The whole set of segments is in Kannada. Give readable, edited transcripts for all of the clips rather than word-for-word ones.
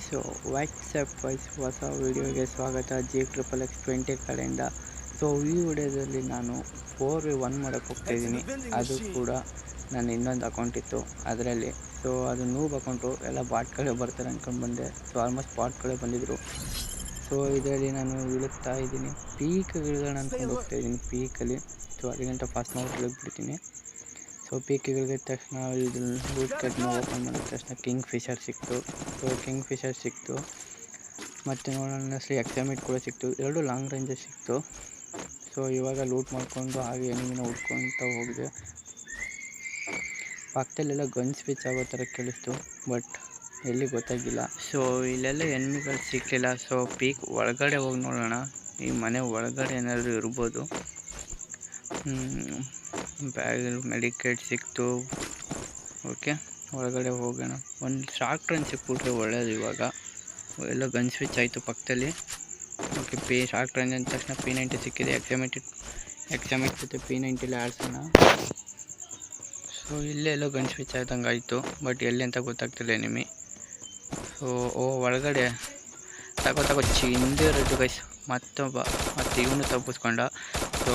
ಸೊ ವಾಟ್ಸಪ್ ವೈಸ್ ಹೊಸ ವೀಡಿಯೋಗೆ ಸ್ವಾಗತ. G XXX20 ಕಡೆಯಿಂದ. ಸೊ ಈ ವಿಡಿಯೋದಲ್ಲಿ ನಾನು 4v1 ಮಾಡೋಕ್ಕೆ ಹೋಗ್ತಾಯಿದ್ದೀನಿ. ಅದು ಕೂಡ ನನ್ನ ಇನ್ನೊಂದು ಅಕೌಂಟ್ ಇತ್ತು ಅದರಲ್ಲಿ. ಸೊ ಅದು ನೂಬ್ ಅಕೌಂಟು, ಎಲ್ಲ ಬಾಟ್ಗಳೇ ಬರ್ತಾರೆ ಅಂದ್ಕೊಂಡು ಬಂದೆ. ಸೊ ಆಲ್ಮೋಸ್ಟ್ ಬಾಟ್ಗಳೇ ಬಂದಿದ್ದರು. ಸೊ ಇದರಲ್ಲಿ ನಾನು ಇಳುತ್ತಾ ಇದ್ದೀನಿ, ಪೀಕ್ಗೆ ಇಳಿಯೋಣ ಅಂದ್ಕೊಂಡು ಹೋಗ್ತಾಯಿದ್ದೀನಿ. ಪೀಕಲ್ಲಿ ಸೊ ಅದಕ್ಕಿಂತ ಫಾಸ್ಟ್ ನಾವು ಇಳಿದ್ಬಿಡ್ತೀನಿ. ಸೊ ಪೀಕಿಗೆ ಇಳಿದ ತಕ್ಷಣ ಇದು ಲೂಟ್ ಕಟ್ನ ಓಪನ್ ಮಾಡಿದ ತಕ್ಷಣ ಕಿಂಗ್ ಫಿಶರ್ ಸಿಕ್ತು. ಸೊ ಕಿಂಗ್ ಫಿಶರ್ ಸಿಕ್ತು, ಮತ್ತು ನೋಡೋಣ ಎಕ್ಸಾಮಿಟ್ ಕೂಡ ಸಿಕ್ತು. ಎರಡು ಲಾಂಗ್ ರೇಂಜಸ್ ಸಿಕ್ತು. ಸೊ ಇವಾಗ ಲೂಟ್ ಮಾಡಿಕೊಂಡು ಹಾಗೆ ಎನಿಮಿನ ಹುಡ್ಕೊತ ಹೋಗಿದೆ. ಪಕ್ಕದಲ್ಲೆಲ್ಲ ಗನ್ ಸ್ವಿಚ್ ಆಗೋ ಥರ ಕೇಳಿಸ್ತು, ಬಟ್ ಎಲ್ಲಿ ಗೊತ್ತಾಗಿಲ್ಲ. ಸೊ ಇಲ್ಲೆಲ್ಲ ಎನಿಮಿಗಳು ಸಿಕ್ಕಲಿಲ್ಲ. ಸೊ ಪೀಕ್ ಒಳಗಡೆ ಹೋಗಿ ನೋಡೋಣ, ಈ ಮನೆ ಒಳಗಡೆ ಏನಾದರೂ ಇರ್ಬೋದು. ಬ್ಯಾಗ್ ಮೆಡಿಕೇಟ್ ಸಿಕ್ತು. ಓಕೆ, ಒಳಗಡೆ ಹೋಗೋಣ. ಒಂದು ಶಾರ್ಟ್ ರನ್ ಸಿಕ್ಬಿಟ್ರೆ ಒಳ್ಳೇದು. ಇವಾಗ ಎಲ್ಲ ಗನ್ ಸ್ವಿಚ್ ಆಯಿತು ಪಕ್ಕದಲ್ಲಿ. ಓಕೆ, ಶಾರ್ಟ್ ರನ್ ಅಂದ ತಕ್ಷಣ P90 ಸಿಕ್ಕಿದೆ. ಎಕ್ಸಾಮಿಟ್ ಜೊತೆ P90 ಆಡ್ಸೋಣ. ಸೊ ಇಲ್ಲೇ ಎಲ್ಲೋ ಗನ್ ಸ್ವಿಚ್ ಆಯ್ತಂಗೆ ಆಯಿತು, ಬಟ್ ಎಲ್ಲಿ ಅಂತ ಗೊತ್ತಾಗ್ತಿಲ್ಲ ಎನಿಮಿ. ಸೊ ಒಳಗಡೆ ತಗೋ ಚಿಂದಿರೋದು ಗೈಸ್. ಮತ್ತೆ ಇವನು ತಪ್ಪಿಸ್ಕೊಂಡ. ಸೊ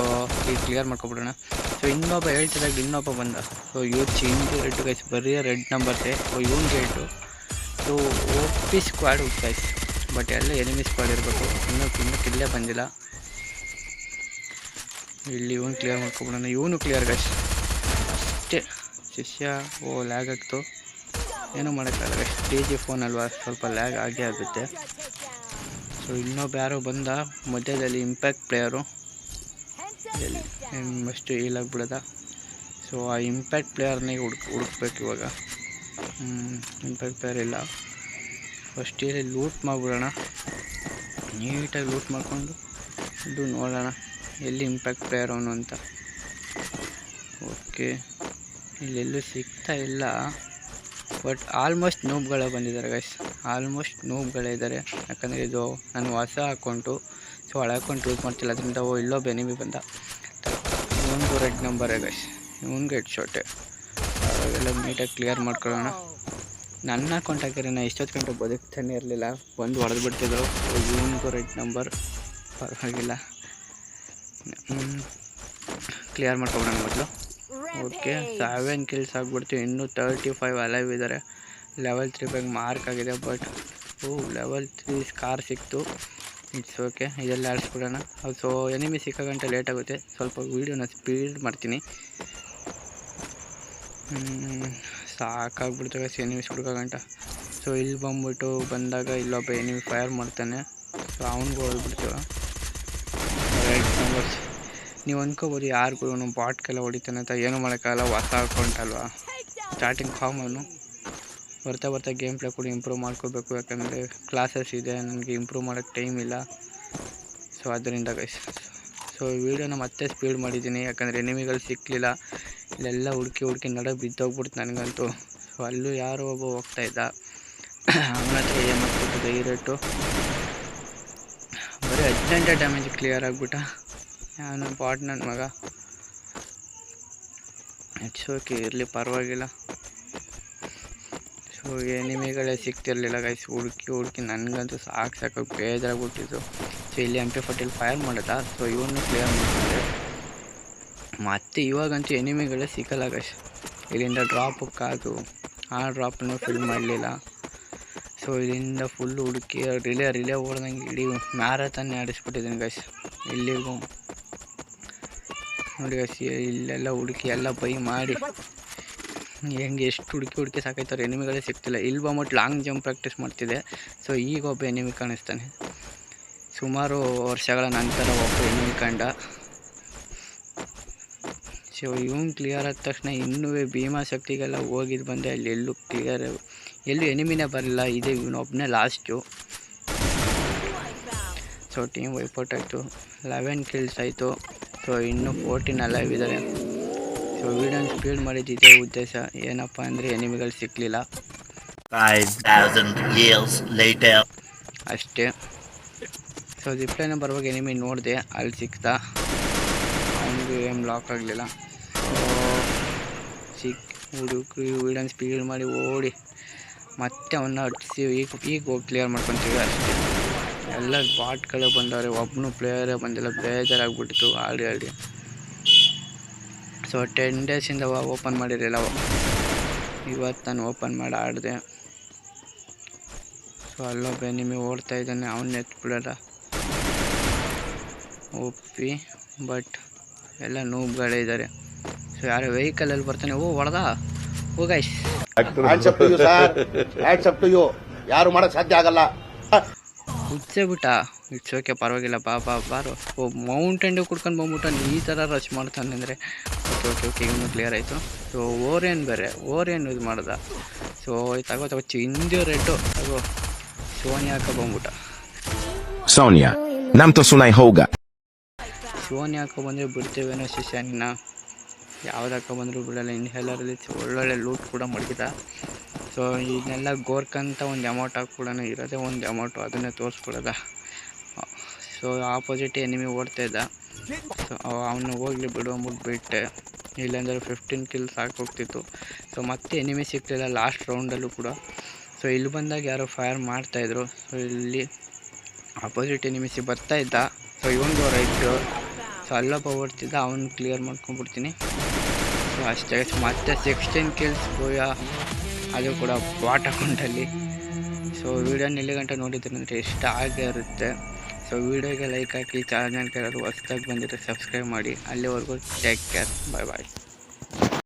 ಈಗ ಕ್ಲಿಯರ್ ಮಾಡ್ಕೊಬಿಡೋಣ. ಸೊ ಇನ್ನೊಬ್ಬ ಹೇಳ್ತಿದ್ದಾಗ ಇನ್ನೊಬ್ಬ ಬಂದ. ಸೊ ಇವ್ರು ಚಿಂದಿರೋದು ಗೈಸ್, ಬರೀ ರೆಡ್ ನಂಬರ್ಸೇ. ಸೊ ಇವನ್ಗೆ ಹೇಳ್ತು. So OP squad guys, but ಎಲ್ಲ ಎನಿಮಿ ಸ್ಕ್ವಾಡ್ ಇರಬೇಕು. ಇನ್ನೂ ಕಿಲ್ಲೇ ಬಂದಿಲ್ಲ. ಇಲ್ಲಿ ಇವನು ಕ್ಲಿಯರ್ ಮಾಡ್ಕೊಬಿಡೋಣ. ಇವನು ಕ್ಲಿಯರ್ ಗೈಸ್ ಅಷ್ಟೇ. ಶಿಷ್ಯ ಲ್ಯಾಗ್ ಆಗ್ತು, ಏನೂ ಮಾಡೋಕ್ಕಾಗಲ್ಲ ಗೈಸ್. TG ಫೋನ್ ಅಲ್ವಾ, ಸ್ವಲ್ಪ ಲ್ಯಾಗ್ ಆಗೇ ಆಗುತ್ತೆ. ಸೊ ಇನ್ನೊಬ್ಬ ಯಾರೋ ಬಂದ ಮಧ್ಯದಲ್ಲಿ, ಇಂಪ್ಯಾಕ್ಟ್ ಪ್ಲೇಯರು. ಅಷ್ಟು ಈಲಾಗ್ಬಿಡೋದ. ಸೊ ಆ ಇಂಪ್ಯಾಕ್ಟ್ ಪ್ಲೇಯರ್ನಾಗ ಹುಡುಕ್ಬೇಕು ಇವಾಗ. ಇಂಪ್ಯಾಕ್ಟ್ ಪ್ಲೇಯರ್ ಇಲ್ಲ. ಫಸ್ಟ್ ಇಲ್ಲಿ ಲೂಟ್ ಮಾಡಿಬಿಡೋಣ, ನೀಟಾಗಿ ಲೂಟ್ ಮಾಡಿಕೊಂಡು ಇದು ನೋಡೋಣ ಎಲ್ಲಿ ಇಂಪ್ಯಾಕ್ಟ್ ಪ್ಲೇಯರ್ ಅವನು ಅಂತ. ಓಕೆ, ಇಲ್ಲೆಲ್ಲೂ ಸಿಗ್ತಾ ಇಲ್ಲ, ಬಟ್ ಆಲ್ಮೋಸ್ಟ್ ನೂಬ್ಗಳೇ ಬಂದಿದ್ದಾರೆ ಗೈಸ್. ಆಲ್ಮೋಸ್ಟ್ ನೂಬ್ಗಳೇ ಇದ್ದಾರೆ. ಯಾಕಂದರೆ ಇದು ನನ್ನ ಹೊಸ ಅಕೌಂಟು. ಸೊ ಹಳೆ ಅಕೌಂಟ್ ಯೂಸ್ ಮಾಡ್ತಿಲ್ಲ, ಅದರಿಂದ ಇಲ್ಲೊಬ್ಬ ಎನಿಮಿ ಬಂದ. ಇವನಿಗೂ ರೆಡ್ ನಂಬರೇ ಗೈಸ್, ಇವನಿಗೆ ಹೆಡ್ ಶಾಟೆ. ಅವಾಗೆಲ್ಲ ನೀಟಾಗಿ ಕ್ಲಿಯರ್ ಮಾಡ್ಕೊಳ್ಳೋಣ. ನನ್ನ ಅಕೌಂಟ್ ಹಾಕಿದ್ರೆ ನಾನು ಇಷ್ಟೊತ್ತು ಗಂಟೆ ಬದುಕ್ತಾನೆ ಇರಲಿಲ್ಲ, ಬಂದು ಹೊಡೆದು ಬಿಡ್ತಿದ್ರು. ಇವನಿಗೂ ರೆಡ್ ನಂಬರ್, ಪರವಾಗಿಲ್ಲ. ಕ್ಲಿಯರ್ ಮಾಡ್ಕೊಬಿಡೋಣ ಮೊದಲು. ಓಕೆ, 7 ಕಿಲ್ಸ್ ಆಗಿಬಿಡ್ತೀವಿ. ಇನ್ನೂ 35 ಅಲೈವ್ ಇದ್ದಾರೆ. ಲೆವೆಲ್ 3 ಬ್ಯಾಗ್ ಮಾರ್ಕ್ ಆಗಿದೆ, ಬಟ್ ಲೆವೆಲ್ 3 ಸ್ಕಾರ್ ಸಿಕ್ತು. ಇಟ್ಸ್ ಓಕೆ, ಇದೆಲ್ಲ ಆಡಿಸ್ಬಿಡೋಣ. ಸೊ ಎನಿಮಿ ಸಿಕ್ಕಾಗಂಟ ಲೇಟ್ ಆಗುತ್ತೆ. ಸ್ವಲ್ಪ ವೀಡಿಯೋನ ಸ್ಪೀಡ್ ಮಾಡ್ತೀನಿ. ಸಾಕಾಗ್ಬಿಡ್ತವೆ ಎನಿಮೀಸ್ ಹುಡ್ಕೋಗಂಟ. ಸೊ ಇಲ್ಲಿ ಬಂದಾಗ ಇಲ್ಲೊಬ್ಬ ಎನಿಮಿ ಫೈರ್ ಮಾಡ್ತಾನೆ. ಸೊ ಅವ್ನಿಗೆ ಹೋಗ್ಬಿಡ್ತೀವ. ರೈಟ್ ನಂಬರ್ಸ್ ನೀವು ಅಂದ್ಕೋಬೋದು ಯಾರಿಗೂ ಬಾಟ್ಗೆಲ್ಲ ಹೊಡಿತಾನೆ ಅಂತ. ಏನೂ ಮಾಡೋಕ್ಕಾಗಲ್ಲ, ಹೊಸ ಅಕೌಂಟ್ ಅಲ್ವಾ. ಸ್ಟಾರ್ಟಿಂಗ್ ಕಾಮನ್ನು ಬರ್ತಾ ಗೇಮ್ ಪ್ಲೇ ಕೂಡ ಇಂಪ್ರೂವ್ ಮಾಡ್ಕೋಬೇಕು. ಯಾಕಂದರೆ ಕ್ಲಾಸಸ್ ಇದೆ, ನನಗೆ ಇಂಪ್ರೂವ್ ಮಾಡೋಕ್ಕೆ ಟೈಮ್ ಇಲ್ಲ. ಸೊ ಅದರಿಂದ ಗೈಸ್, ಸೊ ವೀಡಿಯೋನ ಮತ್ತೆ ಸ್ಪೀಡ್ ಮಾಡಿದ್ದೀನಿ. ಯಾಕಂದರೆ ಎನಿಮಿಗಳು ಸಿಕ್ಕಲಿಲ್ಲ. ಇಲ್ಲೆಲ್ಲ ಹುಡುಕಿ ನಡೆ ಬಿದ್ದೋಗ್ಬಿಡ್ತು ನನಗಂತೂ. ಸೊ ಅಲ್ಲೂ ಯಾರೋ ಒಬ್ಬ ಹೋಗ್ತಾಯಿದ್ದ, ಅವನ ಹತ್ರ ಏನು ಮಾಡ್ಬಿಟ್ಟು ಡೈರೆಕ್ಟು ಬರೀ 18 ಡ್ಯಾಮೇಜ್ ಕ್ಲಿಯರ್ ಆಗಿಬಿಟ್ಟ. ನಾನು ಬಾಟ್ ನನ್ನ ಮಗ. ಇಟ್ಸ್ ಓಕೆ, ಇರಲಿ, ಪರವಾಗಿಲ್ಲ. ಸೊ ಎನಿಮಿಗಳೇ ಸಿಗ್ತಿರ್ಲಿಲ್ಲ ಗೈಸ್. ಹುಡುಕಿ ನನಗಂತೂ ಸಾಕು ಬೇಜಾರಾಗ್ಬಿಟ್ಟಿದ್ದು. ಸೊ ಇಲ್ಲಿ MP40 ಫೈರ್ ಮಾಡೋದ. ಸೊ ಇವನು ಕ್ಲಿಯರ್ ಮಾಡ್ತಾರೆ. ಮತ್ತು ಇವಾಗಂತೂ ಎನಿಮಿಗಳೇ ಸಿಕ್ಕಲ್ಲ ಗೈಸ್. ಇಲ್ಲಿಂದ ಡ್ರಾಪ್ ಕಾದು ಆ ಡ್ರಾಪನ್ನು ಫಿಲ್ ಮಾಡಲಿಲ್ಲ. ಸೊ ಇಲ್ಲಿಂದ ಫುಲ್ಲು ಹುಡುಕಿ ರಿಲೇ ಓಡ್ದಂಗೆ ಇಡೀ ಮ್ಯಾರಥಾನ್ ಆಡಿಸ್ಬಿಟ್ಟಿದ್ದೀನಿ ಗೈಸ್. ಇಲ್ಲಿಗೂ ನೋಡಿ ಗೈಸ್, ಇಲ್ಲೆಲ್ಲ ಹುಡುಕಿ ಎಲ್ಲ ಬೈ ಮಾಡಿ ಹೆಂಗೆ ಎಷ್ಟು ಹುಡುಕಿ ಸಾಕಾಯ್ತಾರೆ. ಎನಿಮಿಗಳೇ ಸಿಗ್ತಿಲ್ಲ. ಇಲ್ಲಿ ಬಂದ್ಬಿಟ್ಟು ಲಾಂಗ್ ಜಂಪ್ ಪ್ರಾಕ್ಟೀಸ್ ಮಾಡ್ತಿದ್ದೆ. ಸೊ ಈಗ ಒಬ್ಬ ಎನಿಮಿ ಕಾಣಿಸ್ತಾನೆ. ಸುಮಾರು ವರ್ಷಗಳ ನಂತರ ಒಬ್ಬ ಎನಿಮಿ ಕಂಡ. ಸೊ ಇವನು ಕ್ಲಿಯರ್ ಆದ ತಕ್ಷಣ ಇನ್ನೂ ಭೀಮಾಶಕ್ತಿಗೆಲ್ಲ ಹೋಗಿದ್ದು ಬಂದೆ. ಅಲ್ಲಿ ಎಲ್ಲೂ ಎನಿಮಿನೇ ಬರಲಿಲ್ಲ. ಇದೆ ಇವನೊಬ್ಬನೇ ಲಾಸ್ಟು. ಸೊ ಟೀಮ್ ವೈಪೌಟ್ ಆಯಿತು. 11 ಕಿಲ್ಸ್ ಆಯಿತು. ಸೊ ಇನ್ನೂ 14 ಅಲೈವ್ ಇದ್ದಾರೆ. ಸೊ ವೀಡಿಯೋನ ಸ್ಪೀಡ್ ಮಾಡಿದ್ದಿದೆ ಉದ್ದೇಶ. ಏನಪ್ಪ ಅಂದರೆ ಎನಿಮಿಗಳು ಸಿಕ್ಕಲಿಲ್ಲ 5000 years later. ಅಷ್ಟೇ. ಸೊ ಜಿಪ್ಲೈನ ಬರುವಾಗ ಎನಿಮಿ ನೋಡಿದೆ, ಅಲ್ಲಿ ಸಿಕ್ತ. ಅವನಿಗೂ ಏನು ಲಾಕ್ ಆಗಲಿಲ್ಲ. ಸೊ ಹುಡುಕಿ ವೀಡಿಯೋನ ಸ್ಪೀಡ್ ಮಾಡಿ ಓಡಿ ಮತ್ತೆ ಅವನ್ನ ಹಟ್ಟಿಸಿ ಈಗ ಹೋಗಿ ಕ್ಲಿಯರ್ ಮಾಡ್ಕೊತೀವಿ ಅಷ್ಟೇ. ಎಲ್ಲ ಬಾಟ್ಗಳೇ ಬಂದವ್ರೆ, ಒಬ್ಬನು ಪ್ಲೇಯರೇ ಬಂದಿಲ್ಲ, ಬೇಜಾರಾಗ್ಬಿಟ್ಟಿತ್ತು ಆಡಿ. ಸೊ 10 ಡೇಸಿಂದ ಓಪನ್ ಮಾಡಿರಲಿಲ್ಲ, ಇವತ್ತು ನಾನು ಓಪನ್ ಮಾಡಿ ಆಡಿದೆ. ಸೊ ಅಲ್ಲೊಬ್ಬ ನಿಮಗೆ ಓಡ್ತಾ ಇದ್ದಾನೆ, ಅವನ್ನ ಎತ್ಬಿಡಲ್ಲ ಒಪ್ಪಿ. ಬಟ್ ಎಲ್ಲ ನೂಬ್ಗಳೇ ಇದ್ದಾರೆ. ಸೊ ಯಾರೋ ವೆಹಿಕಲಲ್ಲಿ ಬರ್ತಾನೆ, ಹೊಡೆದ ಗೈಸ್. ಯಾರು ಮಾಡಕ್ ಸಾಧ್ಯ ಆಗಲ್ಲ. ಹುಚ್ಚೆ ಬಿಟ್ಟ. ಇಟ್ಸ್ ಓಕೆ, ಪರವಾಗಿಲ್ಲ, ಬಾರೋ. ಮೌಂಟೇನ್ ಡ್ಯೂ ಕುಡ್ಕೊಂಡು ಬಂದ್ಬಿಟ್ಟು ಈ ಥರ ರಶ್ ಮಾಡ್ತಾನೆ ಅಂದರೆ ಓಕೆ ಇವನು ಕ್ಲಿಯರ್ ಆಯಿತು. ಸೊ ಓರೇನು ಯೂಸ್ ಮಾಡ್ದ. ಸೊ ತಗೋ ಚಿಂದಿ ರೆಡ್ಡು ತಗೋ. ಸೋನಿಯಾ ಹಾಕ ಬಂದ್ಬಿಟ್ಟ. Sonia, nam to sunaj hołga. ಸೋನಿ ಹಾಕೊ ಬಂದರೆ ಬಿಡ್ತೇವೇನೋ ಶಿಷ್ಯ ನಿನ್ನ. ಯಾವ್ದು ಹಾಕೊ ಬಂದರೂ ಬಿಡಲ್ಲ. ಇನ್ಹೇಲರಲ್ಲಿ ಒಳ್ಳೊಳ್ಳೆ ಲೂಟ್ ಕೂಡ ಮಡಗಿದ. ಸೊ ಇದನ್ನೆಲ್ಲ ಗೋರ್ಕಂತ ಒಂದು ಅಮೌಂಟ್ ಹಾಕ್ಬಿಡೋಣ, ಇರೋದೇ ಒಂದು ಅಮೌಂಟು, ಅದನ್ನೇ ತೋರಿಸ್ಬಿಡೋದ. ಸೊ ಆಪೋಸಿಟ್ ಎನಿಮಿ ಓಡ್ತಾ ಇದ್ದ. ಸೊ ಅವನು ಹೋಗ್ಲಿ ಬಿಡು ಅಂದ್ಬಿಟ್ಟು ಬಿಟ್ಟೆ, ಇಲ್ಲಾಂದರೆ 15 ಕಿಲ್ಸ್ ಹಾಕೋಗ್ತಿತ್ತು. ಸೊ ಮತ್ತೆ ಎನಿಮಿ ಸಿಗ್ತಿಲ್ಲ ಲಾಸ್ಟ್ ರೌಂಡಲ್ಲೂ ಕೂಡ. ಸೊ ಇಲ್ಲಿ ಬಂದಾಗ ಯಾರೋ ಫೈರ್ ಮಾಡ್ತಾಯಿದ್ರು. ಸೊ ಇಲ್ಲಿ ಆಪೋಸಿಟ್ ಎನಿಮಿಸಿ ಬರ್ತಾ ಇದ್ದ. So ಇವನಿಗೂ right. ಸೊ ಅಲ್ಲೊಬ್ಬ ಓಡ್ತಿದ್ದ, ಅವನು ಕ್ಲಿಯರ್ ಮಾಡ್ಕೊಂಡ್ಬಿಡ್ತೀನಿ. ಸೊ ಅಷ್ಟೇ. ಮತ್ತೆ 16 ಕಿಲ್ಸ್ ಗೋಯ, ಅದು ಕೂಡ ಬಾಟ್ ಅಕೌಂಟಲ್ಲಿ. ಸೊ ವೀಡಿಯೋನ ಎಲ್ಲಿ ಗಂಟೆ ನೋಡಿದ್ರೆ ಅಂದರೆ ಇಷ್ಟ ಆಗೇ ಇರುತ್ತೆ. ಸೊ ವೀಡಿಯೋಗೆ ಲೈಕ್ ಹಾಕಿ, ಚಾನಲ್ಗೆ ಯಾರು ಹೊಸ್ದಾಗಿ ಬಂದಿದ್ರೆ ಸಬ್ಸ್ಕ್ರೈಬ್ ಮಾಡಿ. ಅಲ್ಲಿವರೆಗೂ ಟೇಕ್ ಕೇರ್, ಬಾಯ್.